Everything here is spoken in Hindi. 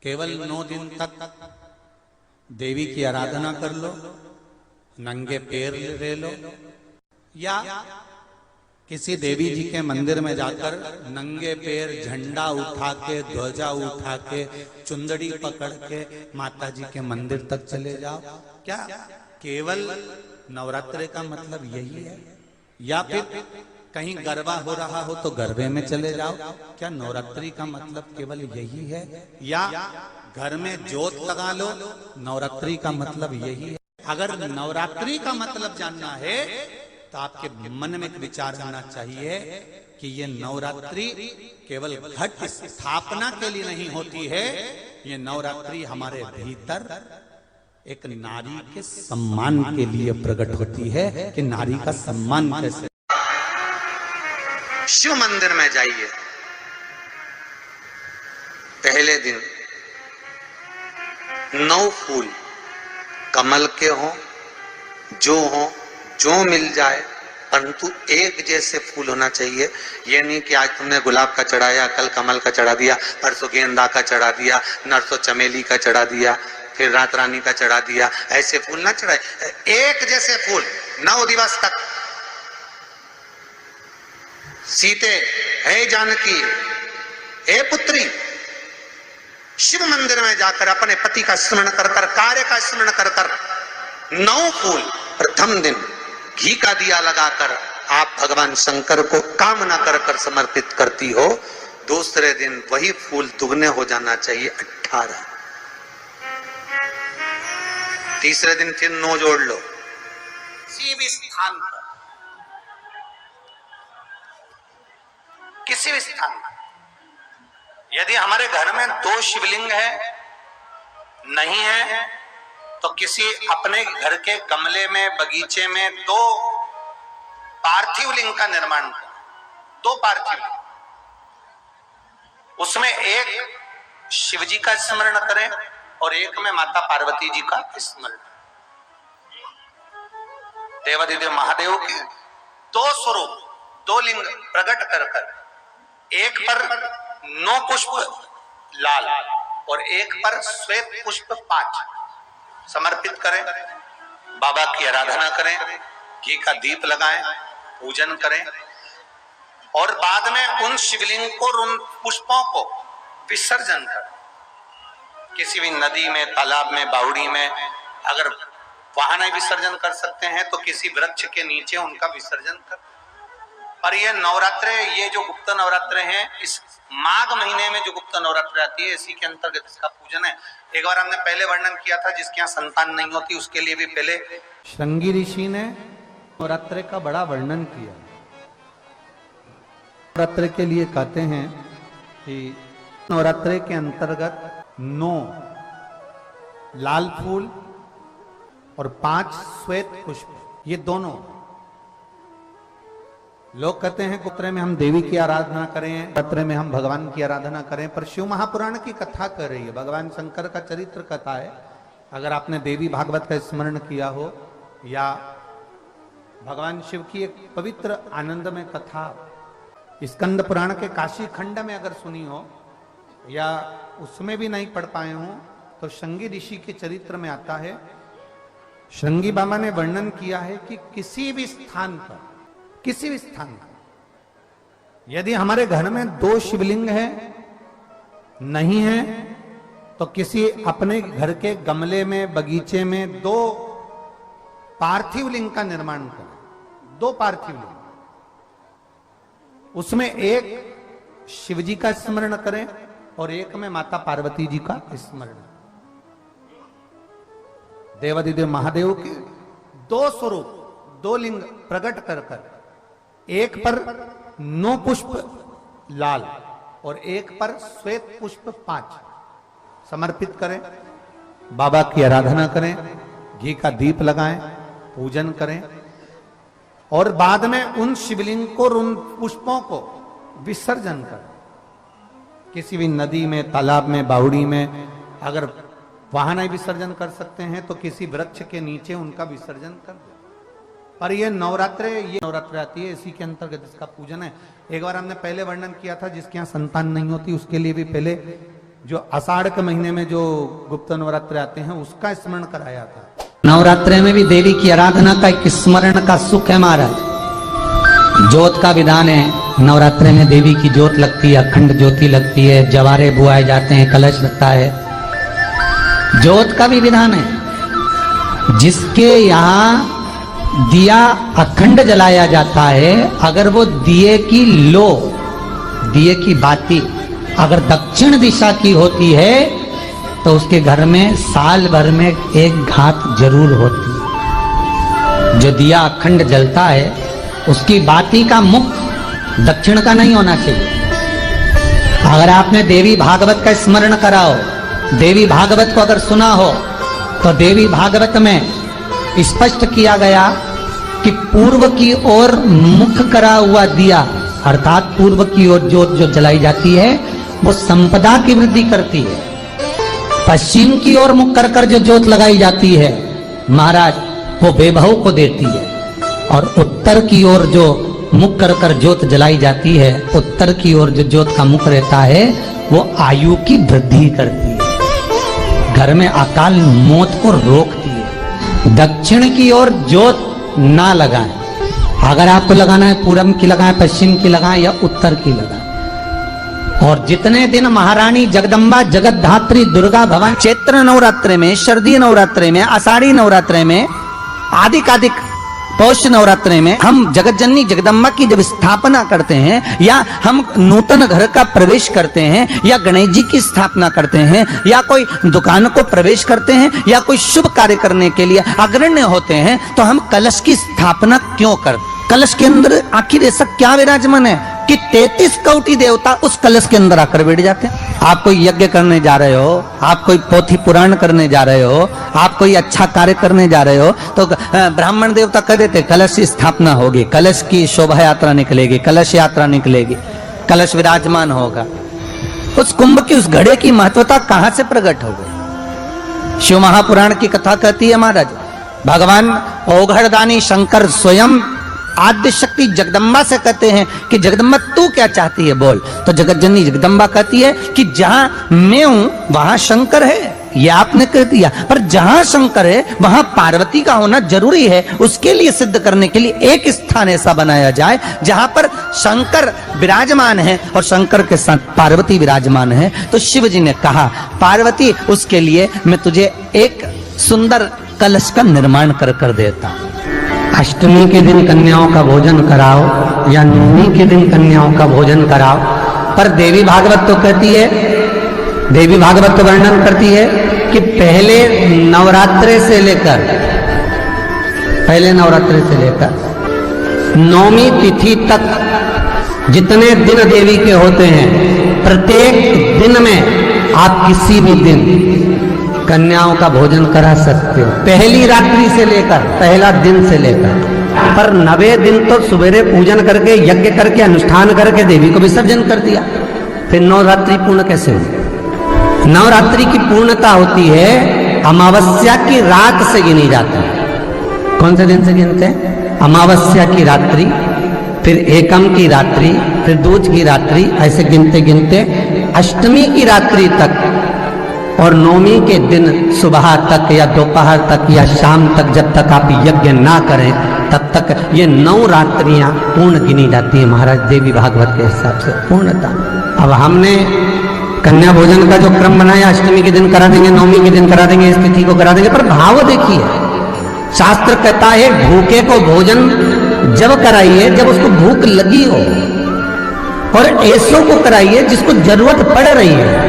केवल 9 दिन तक देवी की आराधना कर लो, नंगे पैर ले लो, या किसी देवी जी के मंदिर में जाकर नंगे पैर झंडा उठा के, ध्वजा उठा के, चुंदड़ी पकड़ के माता जी के मंदिर तक चले जाओ। क्या केवल नवरात्रे का मतलब यही है? या फिर कहीं गरबा हो रहा हो तो गरबे में चले जाओ? क्या नवरात्रि का मतलब केवल यही है? या घर में जोत लगा लो, नवरात्रि का मतलब यही है? अगर नवरात्रि का मतलब जानना है तो आपके मन में एक विचार आना चाहिए कि ये नवरात्रि केवल घट स्थापना के लिए नहीं होती है, ये नवरात्रि हमारे भीतर एक नारी के सम्मान के लिए प्रकट होती है कि नारी का सम्मान कैसे। शिव मंदिर में जाइए, पहले दिन 9 फूल कमल के हों, जो मिल जाए, परंतु एक जैसे फूल होना चाहिए। ये नहीं कि आज तुमने गुलाब का चढ़ाया, कल कमल का चढ़ा दिया, परसों गेंदा का चढ़ा दिया, नरसों चमेली का चढ़ा दिया, फिर रात रानी का चढ़ा दिया। ऐसे फूल ना चढ़ाए, एक जैसे फूल 9 दिवस तक। सीते, हे जानकी, हे पुत्री, शिव मंदिर में जाकर अपने पति का स्मरण कर कर, कार्य का स्मरण कर कर 9 फूल प्रथम दिन घी का दिया लगाकर आप भगवान शंकर को कामना कर कर समर्पित करती हो। दूसरे दिन वही फूल दुगने हो जाना चाहिए, 18। तीसरे दिन फिर 9 जोड़ लो। किसी भी स्थान पर, किसी भी स्थान पर, यदि हमारे घर में 2 शिवलिंग है, नहीं है, तो किसी अपने घर के गमले में, बगीचे में 2 पार्थिव लिंग का निर्माण करें। 2 पार्थिव लिंग, उसमें एक शिव जी का स्मरण करें और एक में माता पार्वती जी का स्मरण। देवाधिदेव महादेव के 2 स्वरूप, 2 लिंग प्रकट कर कर, एक पर 9 पुष्प लाल और एक पर श्वेत पुष्प 5 समर्पित करें। बाबा की आराधना करें, घी का दीप लगाएं, पूजन करें और बाद में उन शिवलिंग को, उन पुष्पों को विसर्जन करें। किसी भी नदी में, तालाब में, बावड़ी में, अगर वहां नहीं विसर्जन कर सकते हैं तो किसी वृक्ष के नीचे उनका विसर्जन करें। पर ये नवरात्रे, ये जो गुप्त नवरात्रे हैं, इस माघ महीने में जो गुप्त नवरात्रि आती है, इसी के अंतर्गत इसका पूजन है। एक बार हमने पहले वर्णन किया था, जिसके यहाँ संतान नहीं होती उसके लिए भी पहले श्रृंगी ऋषि ने नवरात्रे का बड़ा वर्णन किया। नवरात्रे के लिए कहते हैं कि नवरात्रे के अंतर्गत 9 लाल फूल और 5 श्वेत पुष्प, ये दोनों। लोग कहते हैं नवरात्रे में हम देवी की आराधना करें, नवरात्रे में हम भगवान की आराधना करें, पर शिव महापुराण की कथा कर रही है, भगवान शंकर का चरित्र कथा है। अगर आपने देवी भागवत का स्मरण किया हो या भगवान शिव की एक पवित्र आनंदमय कथा स्कंद पुराण के काशी खंड में अगर सुनी हो या उसमें भी नहीं पढ़ पाए हो, तो श्रृंगी ऋषि के चरित्र में आता है। श्रृंगी बाबा ने वर्णन किया है कि किसी भी स्थान पर, किसी भी स्थान पर यदि हमारे घर में 2 शिवलिंग है, नहीं है, तो किसी अपने घर के गमले में, बगीचे में 2 पार्थिव लिंग का निर्माण करें। 2 पार्थिव लिंग, उसमें एक शिव जी का स्मरण करें और एक में माता पार्वती जी का स्मरण। देवाधिदेव महादेव के 2 स्वरूप, 2 लिंग प्रकट कर कर, एक पर 9 पुष्प लाल और एक पर श्वेत पुष्प 5 समर्पित करें। बाबा की आराधना करें, घी का दीप लगाएं, पूजन करें और बाद में उन शिवलिंग को, उन पुष्पों को विसर्जन करें। किसी भी नदी में, तालाब में, बावड़ी में, अगर वहां नहीं विसर्जन कर सकते हैं तो किसी वृक्ष के नीचे उनका विसर्जन कर दे। पर ये नवरात्रे आती है, इसी के अंतर्गत इसका पूजन है। एक बार हमने पहले वर्णन किया था, जिसके यहाँ संतान नहीं होती उसके लिए भी पहले जो आषाढ़ के महीने में जो गुप्त नवरात्र आते हैं उसका स्मरण कराया था। नवरात्रे में भी देवी की आराधना का एक स्मरण का सुख है महाराज। ज्योत का विधान है, नवरात्रे में देवी की ज्योत लगती है, अखंड ज्योति लगती है, जवारे बुआए जाते हैं, कलश लगता है। ज्योत का भी विधान है। जिसके यहाँ दिया अखंड जलाया जाता है, अगर वो दिए की लो, दिए की बाती अगर दक्षिण दिशा की होती है तो उसके घर में साल भर में एक घात जरूर होती है। जो दिया अखंड जलता है उसकी बाती का मुख दक्षिण का नहीं होना चाहिए। अगर आपने देवी भागवत का स्मरण कराओ, देवी भागवत को अगर सुना हो, तो देवी भागवत में स्पष्ट किया गया कि पूर्व की ओर मुख करा हुआ दिया, अर्थात पूर्व की ओर ज्योत जो जलाई जाती है वो संपदा की वृद्धि करती है। पश्चिम की ओर मुख कर कर जो ज्योत लगाई जाती है महाराज, वो वैभव को देती है। और उत्तर की ओर जो मुख कर कर ज्योत जलाई जाती है, उत्तर की ओर जो ज्योत का मुख रहता है वो आयु की वृद्धि करती है, घर में अकाल मौत को रोकती है। दक्षिण की ओर ज्योत ना लगाएं। अगर आपको लगाना है पूरब की लगाएं, पश्चिम की लगाएं या उत्तर की लगाएं। और जितने दिन महारानी जगदम्बा जगतधात्री दुर्गा भवानी चैत्र नवरात्रे में, शरदीय नवरात्रे में, आषाढ़ी नवरात्रे में, आदिक पौष नवरात्रे में हम जगत जननी जगदम्बा की जब स्थापना करते हैं, या हम नूतन घर का प्रवेश करते हैं, या गणेश जी की स्थापना करते हैं, या कोई दुकान को प्रवेश करते हैं, या कोई शुभ कार्य करने के लिए अग्रण्य होते हैं, तो हम कलश की स्थापना क्यों करते? कलश के अंदर आखिर ऐसा क्या विराजमान है कि 33 कोटि देवता उस कलश के अंदर आकर बैठ जाते हैं? आप कोई यज्ञ करने जा रहे हो, आप कोई पोथी पुराण करने जा रहे हो, आप कोई अच्छा कार्य करने जा रहे हो, तो ब्राह्मण देवता कह देते कलश की स्थापना होगी, कलश की शोभा यात्रा निकलेगी, कलश यात्रा निकलेगी, कलश विराजमान होगा। उस कुंभ की, उस घड़े की महत्वता कहां से प्रकट हो गई? शिव महापुराण की कथा कहती है महाराज, भगवान ओघड़दानी शंकर स्वयं आद्य शक्ति जगदम्बा से कहते हैं कि जगदम्बा तू क्या चाहती है बोल। तो जगत जननी जगदम्बा कहती है कि जहां मैं हूं वहां शंकर है, ये आपने कह दिया, पर जहां शंकर है वहां पार्वती का होना जरूरी है। उसके लिए सिद्ध करने के लिए एक स्थान ऐसा बनाया जाए जहां पर शंकर विराजमान है और शंकर के साथ पार्वती विराजमान है। तो शिव जी ने कहा पार्वती, उसके लिए मैं तुझे एक सुंदर कलश का निर्माण कर देता। अष्टमी के दिन कन्याओं का भोजन कराओ या नवमी के दिन कन्याओं का भोजन कराओ। पर देवी भागवत तो कहती है, देवी भागवत तो वर्णन करती है कि पहले नवरात्रे से लेकर नौमी तिथि तक जितने दिन देवी के होते हैं, प्रत्येक दिन में आप किसी भी दिन कन्याओं का भोजन करा सकते हो, पहली रात्रि से लेकर, पहला दिन से लेकर। पर 9वें दिन तो सवेरे पूजन करके, यज्ञ करके, अनुष्ठान करके देवी को विसर्जन कर दिया। फिर नवरात्रि पूर्ण कैसे हुई? नवरात्रि की पूर्णता होती है अमावस्या की रात से गिनी जाती है। कौन से दिन से गिनते हैं? अमावस्या की रात्रि, फिर एकम की रात्रि, फिर दूज की रात्रि, ऐसे गिनते गिनते अष्टमी की रात्रि तक और नौमी के दिन सुबह तक या दोपहर तक या शाम तक, जब तक आप यज्ञ ना करें तब तक ये 9 रात्रियां पूर्ण गिनी जाती है महाराज देवी भागवत के हिसाब से पूर्णता। अब हमने कन्या भोजन का जो क्रम बनाया, अष्टमी के दिन करा देंगे, नौमी के दिन करा देंगे, इस तिथि को करा देंगे, पर भाव देखिए, शास्त्र कहता है भूखे को भोजन जब कराइए जब उसको भूख लगी हो, और ऐसों को कराइए जिसको जरूरत पड़ रही है।